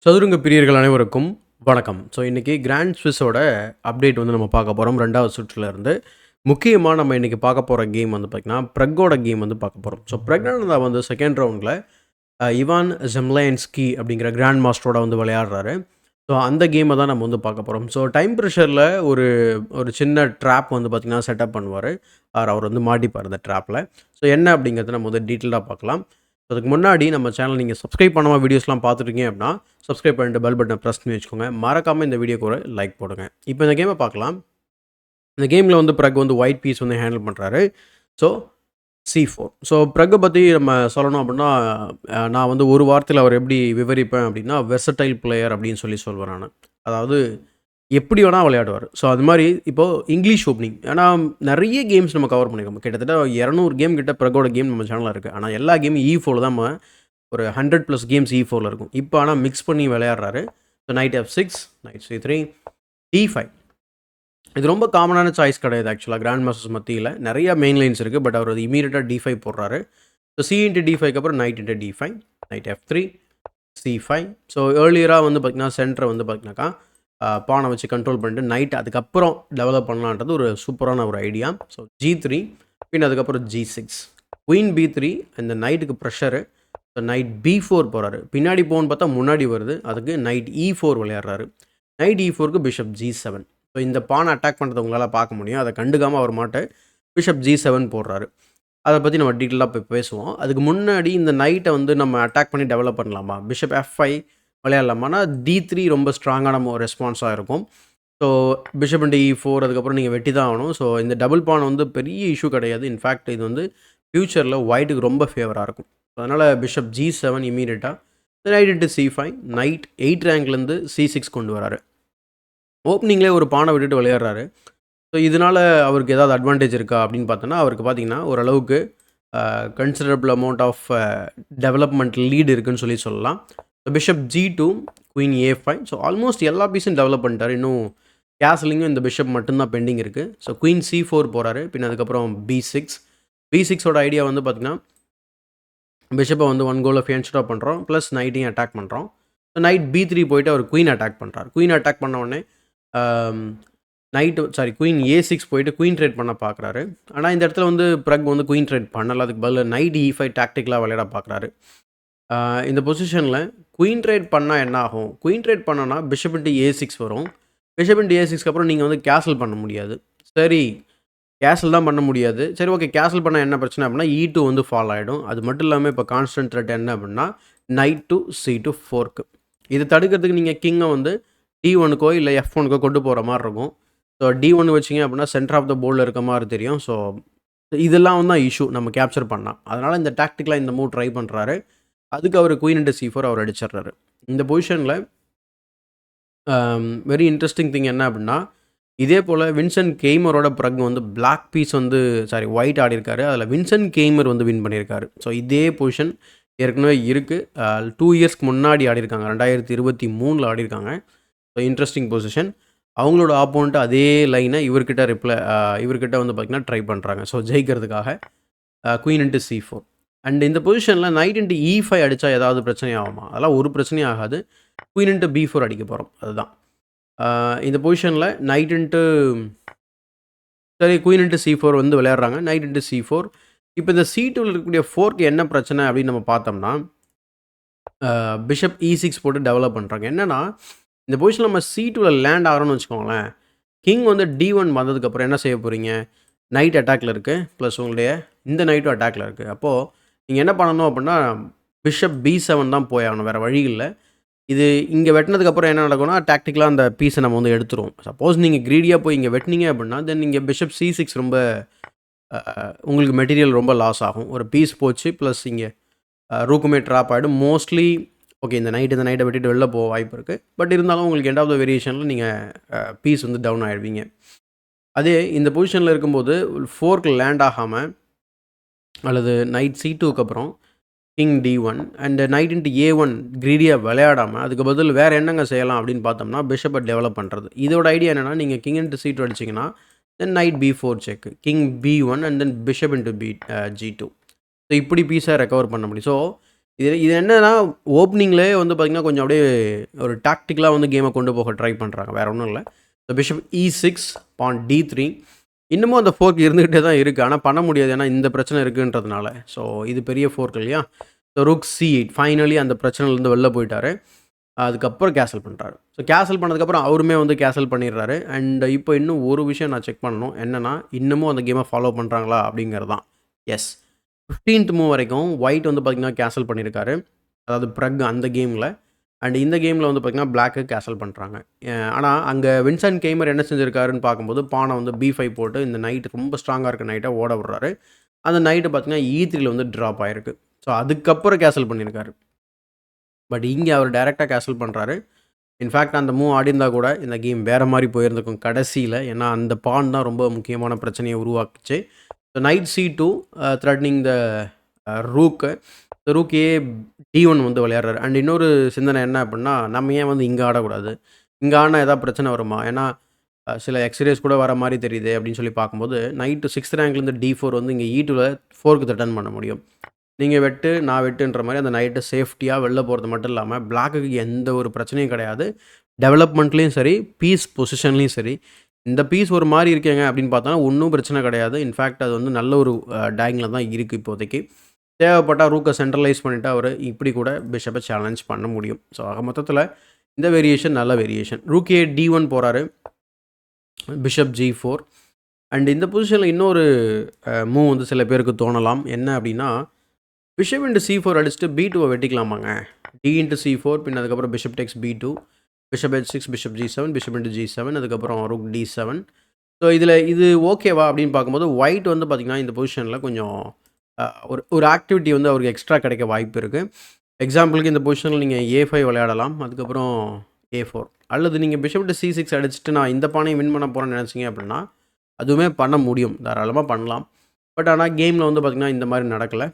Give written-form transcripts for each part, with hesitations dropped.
சதுரங்க பிரியர்கள் அனைவருக்கும் வணக்கம். ஸோ இன்றைக்கி கிராண்ட் ஸ்விஸ்ஸோட அப்டேட் வந்து நம்ம பார்க்க போகிறோம். 2வது சுற்றுல இருந்து. முக்கியமா நம்ம இன்றைக்கி பார்க்க போகிற கேம் வந்து பார்த்திங்கன்னா, ப்ரக்கோட கேம் வந்து பார்க்க போகிறோம். ஸோ பிரக்னானந்தா வந்து செகண்ட் ரவுண்டில் இவான் ஜெம்லைன்ஸ்கி அப்படிங்கிற கிராண்ட் மாஸ்டரோட வந்து விளையாடுறாரு. ஸோ அந்த கேமை தான் நம்ம வந்து பார்க்க போகிறோம். ஸோ டைம் ப்ரெஷரில் ஒரு ஒரு சின்ன ட்ராப் வந்து பார்த்திங்கன்னா செட்டப் பண்ணுவார். அவர் வந்து மாட்டிப்பார் அந்த ட்ராப்பில். ஸோ என்ன அப்படிங்கிறத நம்ம வந்து டீட்டெயிலாக பார்க்கலாம். அதுக்கு முன்னாடி நம்ம சேனல் நீங்கள் சப்ஸ்கிரைப் பண்ணாமல் வீடியோஸ்லாம் பார்த்துருக்கீங்க அப்படின்னா சப்ஸ்கிரைப் பண்ணிட்டு பெல் பட்டனை ப்ரெஸ் பண்ணி வச்சுக்கோங்க. மறக்காமல் இந்த வீடியோக்கு ஒரு லைக் போடுங்க. இப்போ இந்த கேமை பார்க்கலாம். இந்த கேமில் வந்து ப்ரக் வந்து ஒயிட் பீஸ் வந்து ஹேண்டில் பண்ணுறாரு. So C4. ஸோ ப்ரக்கை பற்றி நம்ம சொல்லணும் அப்படின்னா, நான் வந்து ஒரு வார்த்தையில் அவர் எப்படி விவரிப்பேன் அப்படின்னா, வெர்சடைல் பிளேயர் அப்படின்னு சொல்லுவேன் நான். அதாவது எப்படி வேணால் விளையாடுவார். ஸோ அது மாதிரி இப்போது இங்கிலீஷ் ஓப்பனிங், ஏன்னா நிறைய கேம்ஸ் நம்ம கவர் பண்ணியிருக்கோம். கிட்டத்தட்ட 200 கேம் கிட்ட ப்ரக்கோட கேம் நம்ம சேனலில் இருக்குது. ஆனால் எல்லா கேமும் E4 தான் நம்ம ஒரு 100+ கேம்ஸ் E4ல் இருக்கும். இப்போ ஆனால் மிக்ஸ் பண்ணி விளையாடுறாரு. So night F6, night C3, D5. இது ரொம்ப காமனான சாய்ஸ் கிடையாது ஆக்சுவலாக கிராண்ட் மாஸ்டர்ஸ் மத்தியில். நிறையா மெயின் லைன்ஸ் இருக்குது. பட் அவர் இமீடியட்டாக D5 போடுறாரு. ஸோ C×D5க்கு அப்புறம் நைட்×D5, நைட் F3, C5. ஸோ ஏர்லியராக வந்து பார்த்திங்கன்னா சென்டரை வந்து பார்த்திங்கனாக்கா பானை வச்சு கண்ட்ரோல் பண்ணிட்டு நைட் அதுக்கப்புறம் டெவலப் பண்ணலான்றது ஒரு சூப்பரான ஒரு ஐடியா. ஸோ G3, பின் அதுக்கப்புறம் G6, குயின் B3. இந்த நைட்டுக்கு ப்ரெஷரு. ஸோ நைட் B4 போகிறாரு. பின்னாடி போகணுன்னு பார்த்தா முன்னாடி வருது. அதுக்கு நைட் E4 விளையாடுறாரு. நைட் E4க்கு பிஷப் G7. ஸோ இந்த பானை அட்டாக் பண்ணுறதை உங்களால் பார்க்க முடியும். அதை கண்டுக்காமல் அவர் மாட்ட பிஷப் G7 போடுறாரு. அதை பற்றி நம்ம டீட்டெயிலாக இப்போ பேசுவோம். அதுக்கு முன்னாடி இந்த நைட்டை வந்து நம்ம அட்டாக் பண்ணி டெவலப் பண்ணலாமா, பிஷப் F5 விளையாடலாமான்னா D3 ரொம்ப ஸ்ட்ராங்கான ரெஸ்பான்ஸாக இருக்கும். ஸோ பிஷப் E4 அதுக்கப்புறம் நீங்கள் வெட்டி தான் ஆகணும். ஸோ இந்த டபுள் பான் வந்து பெரிய இஷ்யூ கிடையாது. இன்ஃபேக்ட் இது வந்து ஃப்யூச்சரில் ஒயிட்டுக்கு ரொம்ப ஃபேவராக இருக்கும். அதனால் பிஷப் G7 இமீடியட்டாக நைட் C5, நைட் 8 ரேங்க்லேருந்து C6 கொண்டு வராரு. ஓப்பனிங்லேயே ஒரு பானை விட்டுட்டு விளையாடுறாரு. ஸோ இதனால் அவருக்கு ஏதாவது அட்வான்டேஜ் இருக்கா அப்படின்னு பார்த்தோன்னா, அவருக்கு பார்த்தீங்கன்னா ஓரளவுக்கு considerable amount of development lead இருக்குதுன்னு சொல்லலாம். Bishop G2, queen A5. So almost எல்லா பீஸும் டெவலப் பண்ணிட்டார். இன்னும் கேசலிங்கும் இந்த பிஷப் மட்டும்தான் பெண்டிங் இருக்குது. ஸோ குயின் C4 போகிறாரு. பின் அதுக்கப்புறம் B6. B6ஓட ஐடியா வந்து பார்த்திங்கன்னா, பிஷப்பை வந்து 1 கோலில் ஃபேன்ஸ்டாக பண்ணுறோம், ப்ளஸ் நைட்டையும் அட்டாக் பண்ணுறோம். ஸோ நைட் B3 போயிட்டு அவர் குயின் அட்டாக் பண்ணுறார். குயின் அட்டாக் பண்ண உடனே குயின் A6 போயிட்டு குயின் ட்ரேட் பண்ண பார்க்குறாரு. ஆனால் இந்த இடத்துல வந்து ப்ரக் வந்து குயின் ட்ரேட் பண்ணலை. அதுக்கு பதில் நைட் E5 டாக்டிக்கலாக விளையாட பார்க்குறாரு. இந்த பொசிஷனில் குயின் ட்ரேட் பண்ணால் என்ன ஆகும்? குயின் ட்ரேட் பண்ணோன்னா பிஷப் A6 வரும். பிஷப் A6க்கு அப்புறம் நீங்கள் வந்து கேசல் பண்ண முடியாது. சரி, கேசல் தான் பண்ண முடியாது. சரி, ஓகே, கேசல் பண்ண என்ன பிரச்சனை அப்படின்னா E2 வந்து ஃபால் ஆகிடும். அது மட்டும் இல்லாமல் இப்போ கான்ஸ்டன்ட் த்ரெட் என்ன அப்படின்னா நைட் டு C2 4க்கு. இது தடுக்கிறதுக்கு நீங்கள் கிங்கை வந்து D1க்கோ இல்லை F1க்கோ கொண்டு போகிற மாதிரி இருக்கும். ஸோ D1 வச்சிங்க அப்படின்னா சென்டர் ஆஃப் த போர்டில் இருக்க மாதிரி தெரியும். ஸோ இதெல்லாம் தான் இஷ்யூ நம்ம கேப்சர் பண்ணால். அதனால் இந்த டாக்டிக்கலாக இந்த மூவ் ட்ரை பண்ணுறாரு. அதுக்கு அவர் குயின் C4 அவர் அடிச்சிடுறாரு. இந்த பொசிஷனில் வெரி இன்ட்ரெஸ்டிங் திங் என்ன அப்படின்னா, இதே போல் வின்சென்ட் கெய்மரோட ப்ரக் வந்து பிளாக் பீஸ் வந்து ஒயிட் ஆடிருக்காரு. அதில் வின்சென்ட் கெய்மர் வந்து வின் பண்ணியிருக்காரு. ஸோ இதே பொசிஷன் ஏற்கனவே இருக்குது. 2 இயர்ஸ்க்கு முன்னாடி ஆடிருக்காங்க. 2023ல் ஆடிருக்காங்க. So interesting position. அவங்களோட ஆப்போனண்ட் அதே லைனை இவர்கிட்ட வந்து பார்த்திங்கன்னா ட்ரை பண்ணுறாங்க. So ஜெயிக்கிறதுக்காக queen C4. அண்ட் இந்த பொசிஷனில் நைட் E5 அடித்தா ஏதாவது பிரச்சனை ஆகுமா? அதெல்லாம் ஒரு பிரச்சனையும் ஆகாது. குயின் B4 அடிக்க போகிறோம். அதுதான் இந்த பொசிஷனில் குயின் C4 வந்து விளையாடுறாங்க. Night C4. இப்போ இந்த C2வில் இருக்கக்கூடிய 4க்கு என்ன பிரச்சனை அப்படின்னு நம்ம பார்த்தோம்னா, பிஷப் E6 போட்டு டெவலப் பண்ணுறாங்க. என்னென்னா, இந்த பொசிஷனில் நம்ம C2வில் லேண்ட் ஆகிறோன்னு வச்சுக்கோங்களேன், கிங் வந்து D1 வந்ததுக்கப்புறம் என்ன செய்ய போகிறீங்க? நைட் அட்டாக்ல இருக்குது, ப்ளஸ் உங்களுடைய இந்த நைட்டும் அட்டாக்ல இருக்குது. அப்போது நீங்கள் என்ன பண்ணணும் அப்படின்னா, பிஷப் B7 தான் போய் ஆகணும், வேறு வழி இல்லை. இது இங்கே வெட்டினதுக்கப்புறம் என்ன நடக்கும்னா, டாக்டிக்கலாக அந்த பீஸை நம்ம வந்து எடுத்துருவோம். சப்போஸ் நீங்கள் க்ரீடியாக போய் இங்கே வெட்டினீங்க அப்படின்னா, தென் நீங்கள் பிஷப் C6 ரொம்ப உங்களுக்கு மெட்டீரியல் ரொம்ப லாஸ் ஆகும். ஒரு பீஸ் போச்சு, ப்ளஸ் இங்கே ரூக்குமே ட்ராப் ஆகிடும். மோஸ்ட்லி ஓகே, இந்த நைட்டை வெட்டிட்டு வெளில போக வாய்ப்பு இருக்குது. பட் இருந்தாலும் உங்களுக்கு எண்ட் ஆஃப் த வேரியேஷனில் நீங்கள் பீஸ் வந்து டவுன் ஆகிடுவீங்க. அதே இந்த பொசிஷனில் இருக்கும்போது 4க்கு லேண்ட் ஆகாமல் அல்லது நைட் C2க்கு அப்புறம் king D1 and night A1 க்ரீடியாக விளையாடாமல் அதுக்கு பதில் வேறு என்னங்க செய்யலாம் அப்படின்னு பார்த்தோம்னா, பிஷப்பை டெவலப் பண்ணுறது. இதோட ஐடியா என்னென்னா, நீங்கள் கிங் C2 அடிச்சிங்கன்னா then knight B4 check, king B1 and then bishop G2. So இப்படி பீஸாக ரெக்கவர் பண்ண முடியும். ஸோ இது என்னன்னா, ஓப்பனிங்லேயே வந்து பார்த்தீங்கன்னா, கொஞ்சம் அப்படியே ஒரு டாக்டிக்கலா வந்து கேமை கொண்டு போக ட்ரை பண்ணுறாங்க. வேற ஒண்ணும் இல்ல. பிஷப் E6 பான் D3 இன்னமும் அந்த ஃபோர்க் இருந்துகிட்டே தான் இருக்கு. ஆனா பண்ண முடியாது. ஏன்னா இந்த பிரச்சனை இருக்குன்றதுனால. ஸோ இது பெரிய ஃபோர்க் இல்லையா? ஸோ ரூக் C8 ஃபைனலி அந்த பிரச்சனையிலேருந்து வெளில போயிட்டாரு. அதுக்கப்புறம் கேன்சல் பண்ணுறாரு. ஸோ கேன்சல் பண்ணதுக்கப்புறம் அவருமே வந்து கேன்சல் பண்ணிடுறாரு. அண்ட் இப்போ இன்னும் ஒரு விஷயம் நான் செக் பண்ணணும். என்னன்னா, இன்னமும் அந்த கேமை ஃபாலோ பண்ணுறாங்களா அப்படிங்கிறது தான். எஸ். 15த் மூவ் வரைக்கும் ஒயிட் வந்து பார்த்தீங்கன்னா கேன்சல் பண்ணியிருக்காரு. அதாவது பிரக் அந்த கேமில். அண்ட் இந்த கேமில் வந்து பார்த்தீங்கன்னா பிளாக்கு கேன்சல் பண்ணுறாங்க. ஆனால் அங்கே வின்சென்ட் கெய்மர் என்ன செஞ்சிருக்காருன்னு பார்க்கும்போது பானை வந்து B5 போட்டு இந்த நைட் ரொம்ப ஸ்ட்ராங்காக இருக்க நைட்டை ஓட விடுறாரு. அந்த நைட்டு பார்த்தீங்கன்னா E3ல வந்து ட்ராப் ஆயிருக்கு. ஸோ அதுக்கப்புறம் கேன்சல் பண்ணியிருக்காரு. பட் இங்கே அவர் டைரெக்டாக கேன்சல் பண்ணுறாரு. இன்ஃபேக்ட் அந்த மூவ் ஆடியிருந்தா கூட இந்த கேம் வேறு மாதிரி போயிருந்திருக்கும் கடைசியில். ஏன்னா அந்த பான் தான் ரொம்ப முக்கியமான பிரச்சனையை உருவாக்குச்சு. ஸோ நைட் C2 த்ரெட்னிங் த ரூக்கு. ரூக் D1 வந்து விளையாடுறாரு. அண்ட் இன்னொரு சிந்தனை என்ன அப்படின்னா, நம்ம ஏன் வந்து இங்கே ஆடக்கூடாது? இங்கே ஆடினா ஏதாவது பிரச்சனை வருமா? ஏன்னா சில எக்ஸ்ரேஸ் கூட வர மாதிரி தெரியுது அப்படின்னு சொல்லி பார்க்கும்போது, நைட்டு 6th ரேங்க்லேருந்து D4 வந்து இங்கே E2ல 4க்கு ரிட்டர்ன் பண்ண முடியும். நீங்கள் வெட்டு, நான் வெட்டுன்ற மாதிரி அந்த நைட்டு சேஃப்டியாக வெளில போகிறது மட்டும் இல்லாமல், பிளாக்குக்கு எந்த ஒரு பிரச்சனையும் கிடையாது. டெவலப்மெண்ட்லேயும் சரி, பீஸ் பொசிஷன்லேயும் சரி. இந்த பீஸ் ஒரு மாதிரி இருக்கேங்க அப்படின்னு பார்த்தோன்னா, ஒன்றும் பிரச்சனை கிடையாது. இன்ஃபேக்ட் அது வந்து நல்ல ஒரு டேங்கில் தான் இருக்குது இப்போதைக்கு. தேவைப்பட்டால் ரூக்கை சென்ட்ரலைஸ் பண்ணிவிட்டு அவர் இப்படி கூட பிஷப்பை சேலஞ்ச் பண்ண முடியும். ஸோ ஆக மொத்தத்தில் இந்த வேரியேஷன் நல்ல வேரியேஷன். ரூக் D1 போகிறாரு. பிஷப் G4 அண்ட் இந்த பொசிஷனில் இன்னொரு மூவ் வந்து சில பேருக்கு தோணலாம். என்ன அப்படின்னா, பிஷப் இன்ட்டு C4 அடிச்சுட்டு B2வை வெட்டிக்கலாமாங்க? D இன்ட்டு C4 பின் அதுக்கப்புறம் பிஷப் டெக்ஸ் B2 bishop H6 bishop G7 bishop into G7 அதுக்கப்புறம் ரூக் D7. ஸோ இதில் இது ஓகேவா அப்படின்னு பார்க்கும்போது ஒயிட் வந்து பார்த்திங்கன்னா இந்த பொசிஷனில் கொஞ்சம் ஒரு ஆக்டிவிட்டி வந்து அவருக்கு எக்ஸ்ட்ரா கிடைக்க வாய்ப்பு இருக்குது. எக்ஸாம்பிளுக்கு இந்த பொசிஷனில் நீங்கள் A5 விளையாடலாம். அதுக்கப்புறம் A4 அல்லது நீங்கள் பிஷப் டு C6 அடிச்சுட்டு நான் இந்த பானையை வின் பண்ண போகிறேன்னு நினச்சிங்க அப்படின்னா அதுவுமே பண்ண முடியும். தாராளமாக பண்ணலாம். பட் ஆனால் கேமில் வந்து பார்த்திங்கன்னா இந்த மாதிரி நடக்கலை.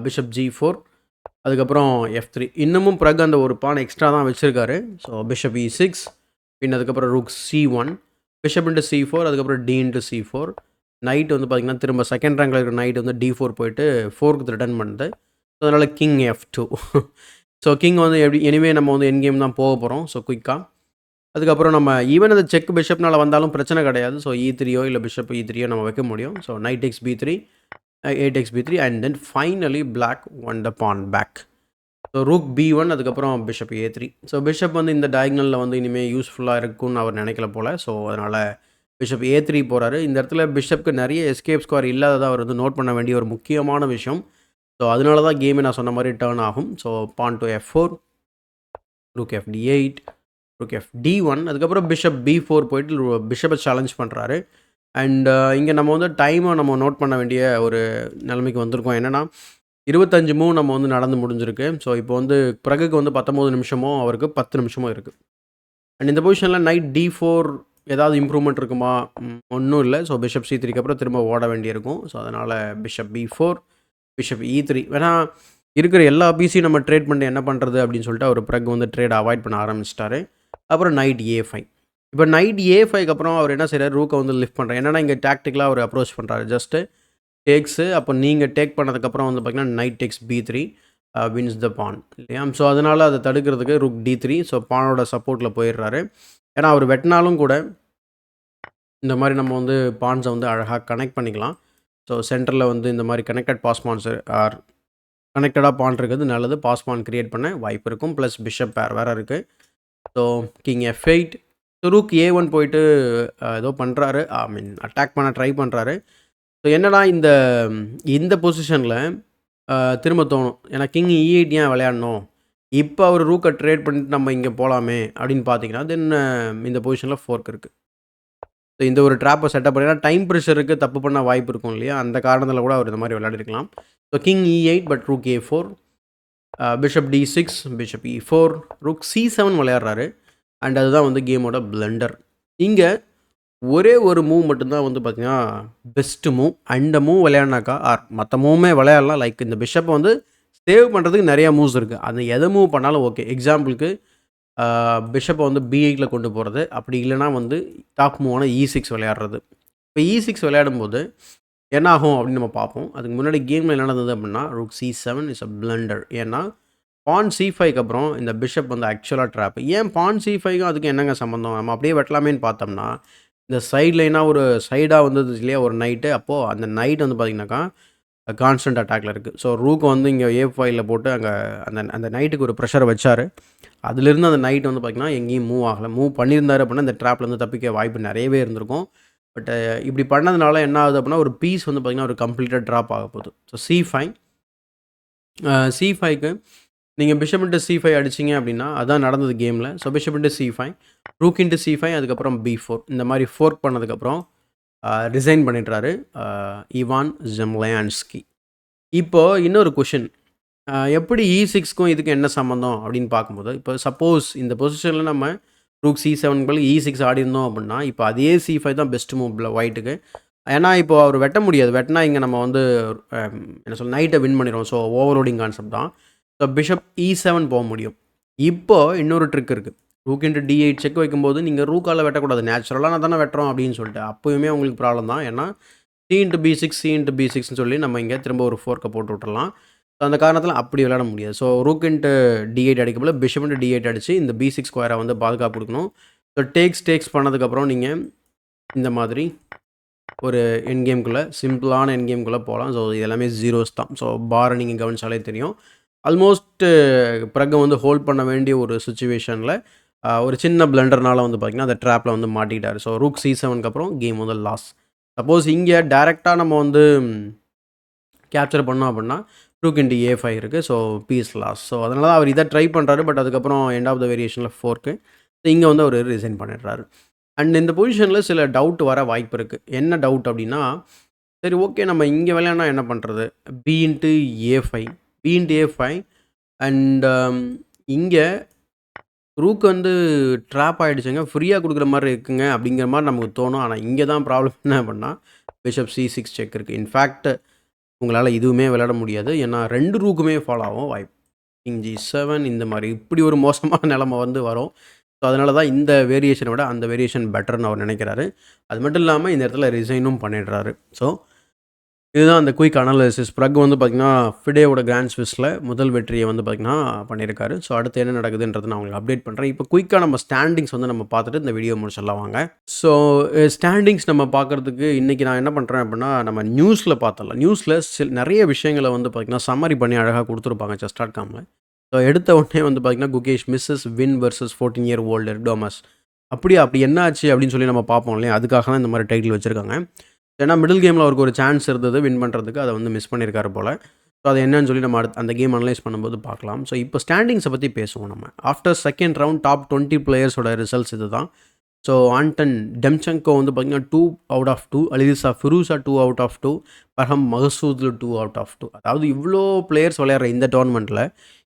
பிஷப் G4 அதுக்கப்புறம் F3 இன்னமும் பிறகு அந்த ஒரு பானை எக்ஸ்ட்ரா தான் வச்சுருக்காரு. ஸோ பிஷப் E6 பின் அதுக்கப்புறம் rook C1 bishop into C4 அதுக்கப்புறம் D இன்ட்டு C4 நைட் வந்து பார்த்திங்கன்னா திரும்ப செகண்ட் ரேங்கில் இருக்கிற நைட் வந்து D4 போயிட்டு 4க்கு ரிட்டர்ன் பண்ணுது. ஸோ அதனால் கிங் F2 ஸோ கிங் வந்து எப்படி எனிவே நம்ம வந்து என் கேம் தான் போக போகிறோம். ஸோ குயிக்காக அதுக்கப்புறம் நம்ம ஈவன் அந்த செக் பிஷப்னால் வந்தாலும் பிரச்சனை கிடையாது. ஸோ E3யோ இல்லை பிஷப் E3யோ நம்ம வைக்க முடியும். So knight x B3 8 x B3 and then finally black won the pawn back. So rook B1 அதுக்கப்புறம் பிஷப் A3. ஸோ பிஷப் வந்து இந்த டயக்னலில் வந்து இனிமேல் யூஸ்ஃபுல்லாக இருக்கும்னு அவர் நினைக்கல போல். ஸோ அதனால் பிஷப் A3 போகிறாரு. இந்த இடத்துல பிஷப்க்கு நிறைய எஸ்கேப் ஸ்கோர் இல்லாததை அவர் வந்து நோட் பண்ண வேண்டிய ஒரு முக்கியமான விஷயம். ஸோ அதனால தான் கேமே நான் சொன்ன மாதிரி டேர்ன் ஆகும். So porn to F4 rook FD8 rook FD1 அதுக்கப்புறம் பிஷப் B4 போயிட்டு பிஷப்பை சேலஞ்ச் பண்ணுறாரு. அண்ட் இங்கே நம்ம வந்து டைமை நம்ம நோட் பண்ண வேண்டிய ஒரு நிலைமைக்கு வந்திருக்கோம். என்னென்னா 25 மூவ் நம்ம வந்து நடந்து முடிஞ்சிருக்கு. ஸோ இப்போ வந்து பிரகுக்கு வந்து 19 நிமிஷமோ அவருக்கு 10 நிமிஷமோ இருக்குது. அண்ட் இந்த பொசிஷனில் நைட் D4 ஏதாவது இம்ப்ரூவ்மெண்ட் இருக்குமா? ஒன்றும் இல்லை. ஸோ பிஷப் C3க்கு அப்புறம் திரும்ப ஓட வேண்டியிருக்கும். ஸோ அதனால் பிஷப் B4 பிஷப் E3 வேணா இருக்கிற எல்லா பீஸையும் நம்ம ட்ரேட் பண்ணிட்டு என்ன பண்ணுறது அப்படின்னு சொல்லிட்டு அவர் பிரக் வந்து ட்ரேட் அவாய்ட் பண்ண ஆரம்பிச்சிட்டாரு. அப்புறம் நைட் A5. இப்போ நைட் A5க்கு அப்புறம் அவர் என்ன செய்கிறார்? ரூக்கை வந்து லிஃப்ட் பண்ணுறாரு. என்னென்னா இங்கே டாக்டிக்கலாக அவர் அப்ரோச் பண்ணுறாரு. ஜஸ்ட்டு டேக்ஸு அப்போ நீங்கள் டேக் பண்ணதுக்கப்புறம் வந்து பார்த்திங்கன்னா knight takes B3 wins the pawn இல்லையா? ஸோ அதனால் அதை தடுக்கிறதுக்கு ரூக் D3 ஸோ பானோட சப்போர்ட்டில் போயிடுறாரு. ஏன்னா அவர் வெட்டினாலும் கூட இந்த மாதிரி நம்ம வந்து பான்ஸை வந்து அழகாக கனெக்ட் பண்ணிக்கலாம். ஸோ சென்டரில் வந்து இந்த மாதிரி கனெக்டட் பாஸ் பான்ஸ் ஆர் கனெக்டடாக பான் இருக்கிறது நல்லது. பாஸ் பான் க்ரியேட் பண்ண வாய்ப்பு இருக்கும். ப்ளஸ் பிஷப் பேர் வேறு இருக்குது. So king F8 rook A1 போயிட்டு ஏதோ பண்ணுறாரு. ஐ மீன் அட்டாக் பண்ண ட்ரை பண்ணுறாரு. ஸோ என்னடா இந்த பொசிஷனில் திரும்ப தோணும். ஏன்னா கிங் E8 ஏன் விளையாடணும்? இப்போ அவர் ரூக்கை ட்ரேட் பண்ணிட்டு நம்ம இங்கே போகலாமே அப்படின்னு பார்த்தீங்கன்னா தென் இந்த பொசிஷனில் ஃபோர்க் இருக்குது. ஸோ இந்த ஒரு ட்ராப்பை செட்டப் பண்ணி டைம் ப்ரெஷருக்கு தப்பு பண்ண வாய்ப்பு இருக்கும் இல்லையா? அந்த காரணத்தில் கூட அவர் இந்த மாதிரி விளையாடிருக்கலாம். So king E8 but rook A4 bishop D6 bishop E4 rook C7 விளையாடுறாரு. அண்ட் அதுதான் வந்து கேமோட பிளண்டர். இங்கே ஒரே ஒரு மூவ் மட்டும்தான் வந்து பார்த்திங்கன்னா பெஸ்ட்டு மூவ். அந்த மூவ் விளையாடினாக்கா மற்ற மூவுமே விளையாடலாம். லைக் இந்த பிஷப்பை வந்து சேவ் பண்ணுறதுக்கு நிறையா மூவ்ஸ் இருக்குது. அது எதை மூவ் பண்ணாலும் ஓகே. எக்ஸாம்பிளுக்கு பிஷப்பை வந்து B8ல கொண்டு போகிறது. அப்படி இல்லைனா வந்து டாப் மூவான E6 விளையாடுறது. இப்போ E6 விளையாடும்போது என்ன ஆகும் அப்படின்னு நம்ம பார்ப்போம். அதுக்கு முன்னாடி கேமில் என்ன நடந்தது அப்படின்னா, rook C7 is a blender. ஏன்னா பான் C5க்கு அப்புறம் இந்த பிஷப் வந்து ஆக்சுவலா ட்ராப். ஏன் பான் C5க்கும் அதுக்கும் என்னங்க சம்மந்தம்? நம்ம அப்படியே வெட்டலாமேன்னு பார்த்தோம்னா, இந்த சைட் லைனா ஒரு சைடா வந்தது இல்லையா ஒரு நைட்டு. அப்போது அந்த நைட் வந்து பார்த்தீங்கன்னாக்கா, கான்ஸ்டன்ட் அட்டாக்ல இருக்குது. ஸோ ரூக் வந்து இங்கே A5ல போட்டு அங்கே அந்த அந்த நைட்டுக்கு ஒரு ப்ரெஷரை வச்சாரு. அதிலிருந்து அந்த நைட் வந்து பார்த்தீங்கன்னா, எங்கேயும் மூவ் ஆகல. மூவ் பண்ணியிருந்தாரு அப்படின்னா, இந்த ட்ராப்லேருந்து தப்பிக்க வாய்ப்பு நிறையவே இருந்திருக்கும். பட் இப்படி பண்ணதுனால என்ன ஆகுது அப்படின்னா, ஒரு பீஸ் வந்து பார்த்தீங்கன்னா, ஒரு கம்ப்ளீட்டாக ட்ராப் ஆக போகுது. ஸோ C5 C5க்கு நீங்க பிஷப் இன்டு C5 அடிச்சீங்க அப்படின்னா, அதான் நடந்தது கேமில. So bishop into C5, rook into C5 அதுக்கப்புறம் B4 இந்த மாதிரி ஃபோர்க் பண்ணதுக்கப்புறம் ரிசைன் பண்ணிடுறாரு இவான் ஜெம்லியான்ஸ்கி. இப்போ இன்னொரு கொஷின். எப்படி E6க்கும் இதுக்கும் என்ன சம்மந்தம் அப்படின்னு பார்க்கும்போது, இப்போ சப்போஸ் இந்த பொசிஷனில் நம்ம ரூக் C7 பதில் E6 ஆடியிருந்தோம் அப்படின்னா, இப்போ அதே C5 தான் பெஸ்ட் மூவ் ஒயிட்டுக்கு. ஏன்னா இப்போ அவர் வெட்ட முடியாது. வெட்டினா இங்கே நம்ம வந்து என்ன சொல்ல நைட்டை வின் பண்ணிடுவோம். ஸோ ஓவர்லோடிங் கான்செப்ட் தான். ஸோ பிஷப் E7 போக முடியும். இப்போ இன்னொரு ட்ரிக் இருக்குது. ரூக் இன்ட்டு D8 செக் வைக்கும்போது நீங்கள் ரூக்கால் வெட்டக்கூடாது. நேச்சுரலாக நான் தானே வெட்டுறோம் அப்படின்னு சொல்லிட்டு. அப்போயுமே உங்களுக்கு ப்ராப்ளம் தான். ஏன்னா C into B6 C into B6ன்னு சொல்லி நம்ம இங்கே திரும்ப ஒரு ஃபோர்க்கை போட்டு விட்டுறலாம். ஸோ அந்த காரணத்தில் அப்படி விளையாட முடியாது. ஸோ ரூக் இன்ட்டு D8 அடிக்கப்போல பிஷப் இன்ட்டு D8 அடித்து இந்த B6 ஸ்கொயரை வந்து பாதுகாப்பு கொடுக்கணும். ஸோ டேக்ஸ் பண்ணதுக்கப்புறம் நீங்கள் இந்த மாதிரி ஒரு எண்ட் கேம்குள்ளே சிம்பிளான எண்ட் கேம்குள்ளே போகலாம். ஸோ இது எல்லாமே ஜீரோஸ் தான். ஸோ பாரை நீங்கள் கவனிச்சாலே தெரியும். ஆல்மோஸ்ட் ப்ரக்கை வந்து ஹோல்ட் பண்ண வேண்டிய ஒரு சுச்சுவேஷனில் ஒரு சின்ன பிளண்டர்னால வந்து பார்த்திங்கன்னா அந்த ட்ராப்பில் வந்து மாட்டிக்கிட்டார். ஸோ ரூக் C7க்கு அப்புறம் கேம் வந்து லாஸ். சப்போஸ் இங்கே டேரெக்டாக நம்ம வந்து கேப்சர் பண்ணோம் அப்படின்னா ரூக் இன்டு A5 இருக்குது. So piece loss. ஸோ அதனால தான் அவர் இதை ட்ரை பண்ணுறாரு. பட் அதுக்கப்புறம் எண்ட் ஆஃப் த வேரியேஷனில் ஃபோர்க்கு. ஸோ இங்கே வந்து அவர் ரிசைன் பண்ணிடுறாரு. அண்ட் இந்த பொசிஷனில் சில டவுட் வர வாய்ப்பு இருக்குது. என்ன டவுட் அப்படின்னா, சரி ஓகே நம்ம இங்கே விளையாடினா என்ன பண்ணுறது? B into A5 B into A5 and இங்கே ரூக் வந்து ட்ராப் ஆகிடுச்சுங்க. ஃப்ரீயாக கொடுக்குற மாதிரி இருக்குங்க அப்படிங்கிற மாதிரி நமக்கு தோணும். ஆனால் இங்கே தான் ப்ராப்ளம் என்ன அப்படின்னா பிஷப் C6 செக் இருக்குது. இன்ஃபேக்ட் உங்களால் இதுவுமே விளையாட முடியாது. ஏன்னா 2 ரூக்குமே ஃபாலோ ஆகும் வாய்ப்பு. கிங் G7 இந்த மாதிரி இப்படி ஒரு மோசமான நிலைமை வந்து வரும். ஸோ அதனால தான் இந்த வேரியேஷனை விட அந்த வேரியேஷன் பெட்டர்னு அவர் நினைக்கிறாரு. அது மட்டும் இல்லாமல் இந்த இடத்துல ரிசைனும் பண்ணிடுறாரு. ஸோ இதுதான் அந்த குயிக் அனாலிசிஸ். ப்ரக் வந்து பார்த்திங்கன்னா ஃபிடேவோட கிராண்ட் ஸ்விஸில் முதல் வெற்றியை வந்து பார்த்திங்கன்னா பண்ணியிருக்காரு. ஸோ அடுத்து என்ன நடக்குதுன்றதை நான் உங்களுக்கு அப்டேட் பண்ணுறேன். இப்போ குயிக்காக நம்ம ஸ்டாண்டிங்ஸ் வந்து நம்ம பார்த்துட்டு இந்த வீடியோ முடிச்சிடலாம் வாங்க. ஸோ ஸ்டாண்டிங்ஸ் நம்ம பார்க்குறதுக்கு இன்றைக்கி நான் என்ன பண்ணுறேன் அப்படின்னா நம்ம நியூஸில் பார்த்துடலாம். நியூஸில் நிறைய விஷயங்களை வந்து பார்த்திங்கன்னா சம்மரி பண்ணி அழகாக கொடுத்துருப்பாங்க chess.comல. ஸோ எடுத்த உடனே வந்து பார்த்திங்கன்னா Gukesh misses win versus 14-year-old Tomas. அப்படி என்ன ஆச்சு அப்படின்னு சொல்லி நம்ம பார்ப்போம் இல்லையா? அதுக்காக தான் இந்த மாதிரி டைட்டில் வச்சுருக்காங்க. ஏன்னா மிடில் கேமில் அவருக்கு ஒரு சான்ஸ் இருந்தது வின் பண்ணுறதுக்கு. அதை வந்து மிஸ் பண்ணியிருக்காரு போல். ஸோ அது என்னன்னு சொல்லி நம்ம அந்த கேம் அனலைஸ் பண்ணும்போது பார்க்கலாம். ஸோ இப்போ ஸ்டாண்டிங்ஸை பற்றி பேசுவோம் நம்ம. ஆஃப்டர் செகண்ட் ரவுண்ட் டாப் 20 பிளேயர்ஸோட ரிசல்ட்ஸ் இது தான். ஸோ ஆண்டன் டெம்செங்கோ வந்து பார்த்திங்கன்னா 2 out of 2, Alireza Firouzja 2 out of 2, Parham Maghsoodloo 2 out of 2. அதாவது இவ்வளோ பிளேயர்ஸ் விளையாடுற இந்த டோர்னமெண்ட்டில்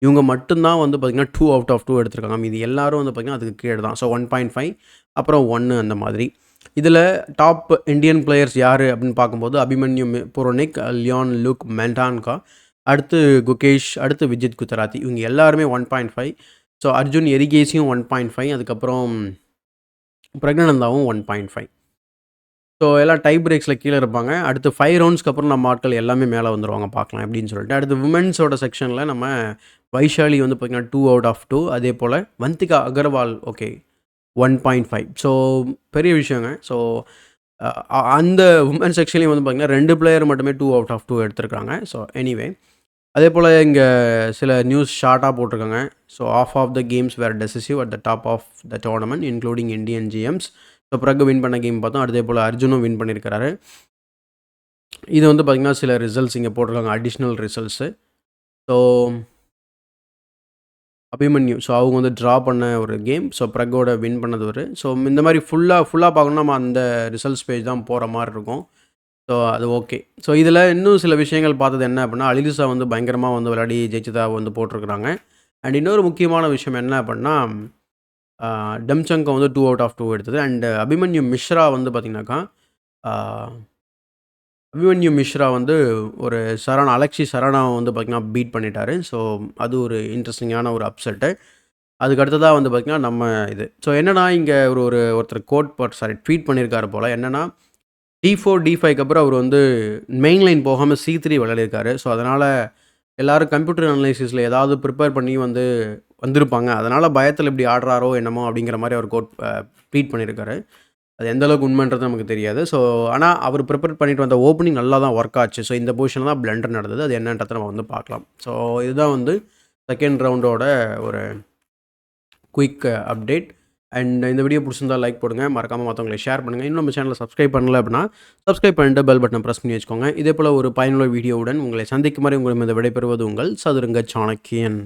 இவங்க மட்டும்தான் வந்து பார்த்திங்கன்னா 2 out of 2 எடுத்திருக்காங்க. மீதி எல்லாரும் வந்து பார்த்திங்கன்னா அதுக்கு கீழே தான். ஸோ 1.5 அப்புறம் 1 அந்த மாதிரி. இதில் டாப் இந்தியன் பிளேயர்ஸ் யார் அப்படின்னு பார்க்கும்போது அபிமன்யு புரோனிக், லியான் லுக் மென்டான்கா, அடுத்து குகேஷ், அடுத்து விஜித் குத்தராத்தி. இவங்க எல்லாருமே 1.5. ஸோ அர்ஜுன் எரிகேசியும் 1.5, அதுக்கப்புறம் பிரக்னானந்தாவும் 1.5. ஸோ எல்லாம் டை பிரேக்ஸில் கீழே இருப்பாங்க. அடுத்து 5 ரவுண்ட்ஸ்க்கு அப்புறம் நம்ம ஆட்கள் எல்லாமே மேலே வந்துடுவாங்க பார்க்கலாம் எப்படின்னு சொல்லிட்டு. அடுத்து விமென்ஸோட செக்ஷனில் நம்ம வைஷாலி வந்து பார்த்திங்கன்னா 2 out of 2, அதே போல் வந்திகா அகர்வால் 1.5. ஸோ பெரிய விஷயங்க. ஸோ அந்த உமன் செக்ஷன்லேயும் வந்து பார்த்திங்கன்னா 2 பிளேயர் மட்டுமே 2 out of 2 எடுத்திருக்காங்க. ஸோ எனிவே அதே போல் இங்கே சில நியூஸ் ஷார்ட்டாக போட்டிருக்காங்க. So of the games were decisive at the top of the tournament including Indian GMs. So பிறகு வின் பண்ண கேம் பார்த்தோம். அதே போல் அர்ஜுனும் வின் பண்ணியிருக்கிறாரு. இது வந்து பார்த்திங்கன்னா சில ரிசல்ட்ஸ் இங்கே போட்டிருக்காங்க, அடிஷ்னல் ரிசல்ட்ஸு. ஸோ அபிமன்யு அவங்க வந்து ட்ரா பண்ண ஒரு கேம். ஸோ ப்ரக்கோட வின் பண்ணது ஒரு. ஸோ இந்த மாதிரி ஃபுல்லாக பார்க்கணும்னா நம்ம அந்த ரிசல்ட்ஸ் பேஜ் தான் போகிற மாதிரி இருக்கும். ஸோ அது ஓகே. ஸோ இதில் இன்னும் சில விஷயங்கள் பார்த்தது என்ன அப்படின்னா அலிசா வந்து பயங்கரமாக வந்து விளையாடி ஜெயிச்சதா வந்து போட்டிருக்கிறாங்க. அண்ட் இன்னொரு முக்கியமான விஷயம் என்ன அப்படின்னா டெம்செங்கோ வந்து 2 out of 2 எடுத்தது. அண்ட் அபிமன்யு மிஸ்ரா வந்து பார்த்திங்கனாக்கா அபிமன்யு மிஸ்ரா வந்து ஒரு அலெக்சி சரணாவை வந்து பார்த்திங்கன்னா பீட் பண்ணிட்டாரு. ஸோ அது ஒரு இன்ட்ரெஸ்டிங்கான ஒரு அப்செட்டு. அதுக்கு அடுத்ததாக வந்து பார்த்திங்கன்னா நம்ம இது. ஸோ என்னென்னா இங்கே ஒருத்தர் ட்வீட் பண்ணியிருக்காரு போல். என்னென்னா D4, D5க்கு அப்புறம் அவர் வந்து மெயின் லைன் போகாம C3 விளையாடிருக்காரு. ஸோ, அதனால எல்லாரும் கம்ப்யூட்டர் அனலைசிஸ்ல ஏதாவது ப்ரிப்பேர் பண்ணி வந்திருப்பாங்க. அதனால பயத்துல இப்படி ஆடுறாரோ என்னமோ அப்படிங்கிற மாரி அவர் ட்வீட் பண்ணியிருக்காரு. அது எந்த அளவுக்கு உண்மைன்றது நமக்கு தெரியாது. ஸோ, ஆனா அவர் ப்ரிப்பேர் பண்ணிட்டு வந்த ஓப்பனிங் நல்லா தான் ஒர்க் ஆச்சு. ஸோ, இந்த பொசிஷன்ல தான் பிளண்டர் நடந்தது. அது என்னன்றத நம்ம வந்து பார்க்கலாம். ஸோ, இதுதான் வந்து செகண்ட் ரவுண்டோட ஒரு குயிக் அப்டேட். அண்ட் இந்த வீடியோ பிடிச்சிருந்தா லைக் போடுங்க. மறக்காம மத்தவங்களுக்கு ஷேர் பண்ணுங்க. இன்னும் நம்ம சேனலை சப்ஸ்கிரைப் பண்ணல அப்படின்னா, சப்ஸ்கிரைப் பண்ணிட்டு பெல் பட்டனை பிரஸ் பண்ணி வச்சுக்கோங்க. இதேபோல ஒரு பயனுள்ள வீடியோவுடன் உங்களை சந்திக்கும் வரை உங்களிடமிருந்து விடைபெறுவது உங்கள் சதுரங்க சாணக்கியன்.